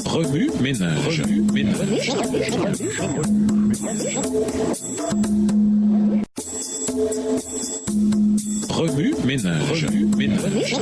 Remue ménage. Remue ménage.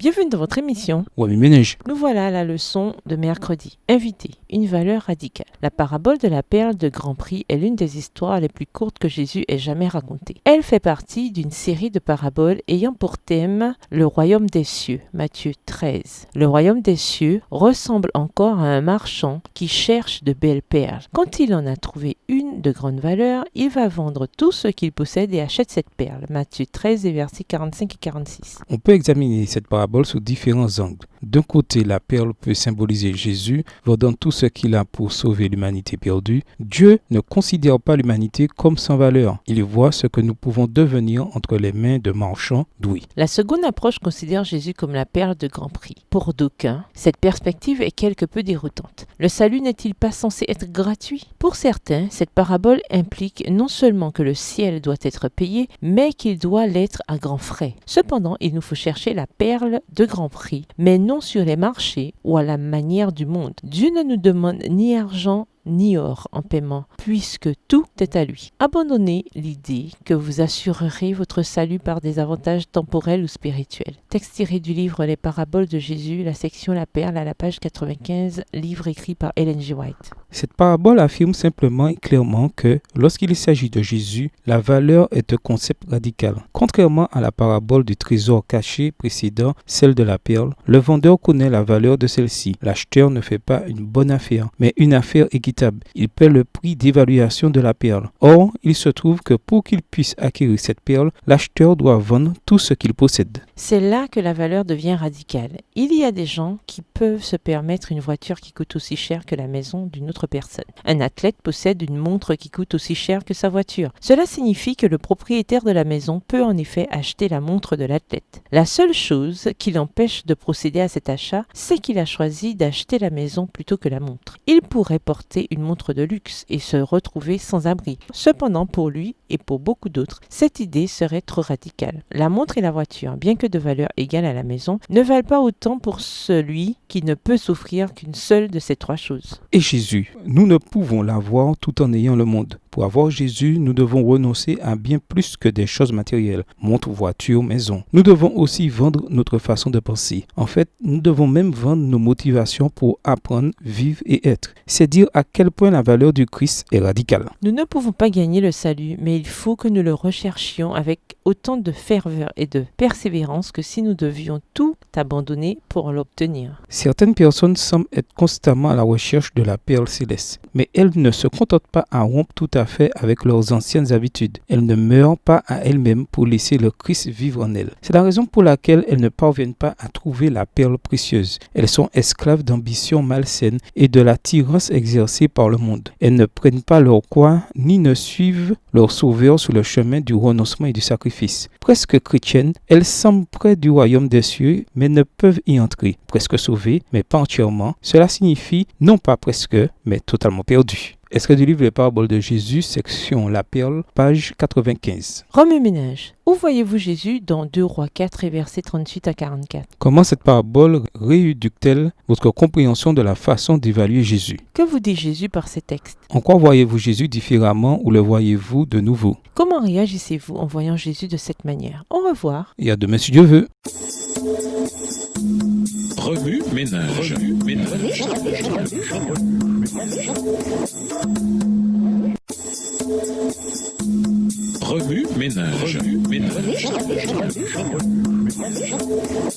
Bienvenue dans votre émission. Ouais, ménage. Nous voilà à la leçon de mercredi. Invité, une valeur radicale. La parabole de la perle de Grand Prix est l'une des histoires les plus courtes que Jésus ait jamais racontées. Elle fait partie d'une série de paraboles ayant pour thème le royaume des cieux, Matthieu 13. Le royaume des cieux ressemble encore à un marchand qui cherche de belles perles. Quand il en a trouvé une de grande valeur, il va vendre tout ce qu'il possède et achète cette perle. Matthieu 13 et versets 45 et 46. On peut examiner cette parabole sous différents angles. D'un côté, la perle peut symboliser Jésus, vendant tout ce qu'il a pour sauver l'humanité perdue. Dieu ne considère pas l'humanité comme sans valeur. Il voit ce que nous pouvons devenir entre les mains de marchands doués. La seconde approche considère Jésus comme la perle de Grand Prix. Pour d'aucuns, cette perspective est quelque peu déroutante. Le salut n'est-il pas censé être gratuit? Pour certains, cette parabole implique non seulement que le ciel doit être payé, mais qu'il doit l'être à grands frais. Cependant, il nous faut chercher la perle de Grand Prix, mais non sur les marchés ou à la manière du monde. Dieu ne nous demande ni argent ni or en paiement, puisque tout est à lui. Abandonnez l'idée que vous assurerez votre salut par des avantages temporels ou spirituels. Texte tiré du livre Les paraboles de Jésus, la section La Perle à la page 95, livre écrit par Ellen G. White. Cette parabole affirme simplement et clairement que, lorsqu'il s'agit de Jésus, la valeur est un concept radical. Contrairement à la parabole du trésor caché précédant celle de la perle, le vendeur connaît la valeur de celle-ci. L'acheteur ne fait pas une bonne affaire, mais une affaire équitable. Il paie le prix d'évaluation de la perle. Or, il se trouve que pour qu'il puisse acquérir cette perle, l'acheteur doit vendre tout ce qu'il possède. C'est là que la valeur devient radicale. Il y a des gens qui peuvent se permettre une voiture qui coûte aussi cher que la maison d'une autre personne. Un athlète possède une montre qui coûte aussi cher que sa voiture. Cela signifie que le propriétaire de la maison peut en effet acheter la montre de l'athlète. La seule chose qui l'empêche de procéder à cet achat, c'est qu'il a choisi d'acheter la maison plutôt que la montre. Il pourrait porter une montre de luxe et se retrouver sans abri. Cependant, pour lui et pour beaucoup d'autres, cette idée serait trop radicale. La montre et la voiture, bien que de valeur égale à la maison, ne valent pas autant pour celui qui ne peut s'offrir qu'une seule de ces trois choses. Et Jésus, nous ne pouvons l'avoir tout en ayant le monde. Pour avoir Jésus, nous devons renoncer à bien plus que des choses matérielles, montre, voiture, maison. Nous devons aussi vendre notre façon de penser. En fait, nous devons même vendre nos motivations pour apprendre, vivre et être. C'est dire à quel point la valeur du Christ est radicale. Nous ne pouvons pas gagner le salut, mais il faut que nous le recherchions avec autant de ferveur et de persévérance que si nous devions tout abandonner pour l'obtenir. Certaines personnes semblent être constamment à la recherche de la perle céleste, mais elles ne se contentent pas à rompre tout à fait avec leurs anciennes habitudes. Elles ne meurent pas à elles-mêmes pour laisser le Christ vivre en elles. C'est la raison pour laquelle elles ne parviennent pas à trouver la perle précieuse. Elles sont esclaves d'ambitions malsaines et de l'attirance exercée par le monde. Elles ne prennent pas leur croix ni ne suivent leur sauveur sur le chemin du renoncement et du sacrifice. Presque chrétiennes, elles semblent près du royaume des cieux, mais ne peuvent y entrer. Presque sauvées, mais pas entièrement. Cela signifie non pas presque, mais totalement perdues. Extrait du livre Les paraboles de Jésus, section La Perle, page 95. Remue-ménage. Où voyez-vous Jésus dans 2 Rois 4 et versets 38 à 44? Comment cette parabole rééduque-t-elle votre compréhension de la façon d'évaluer Jésus? Que vous dit Jésus par ces textes? En quoi voyez-vous Jésus différemment ou le voyez-vous de nouveau? Comment réagissez-vous en voyant Jésus de cette manière? Au revoir. Et à demain si Dieu veut. Remue ménage. Remue ménage.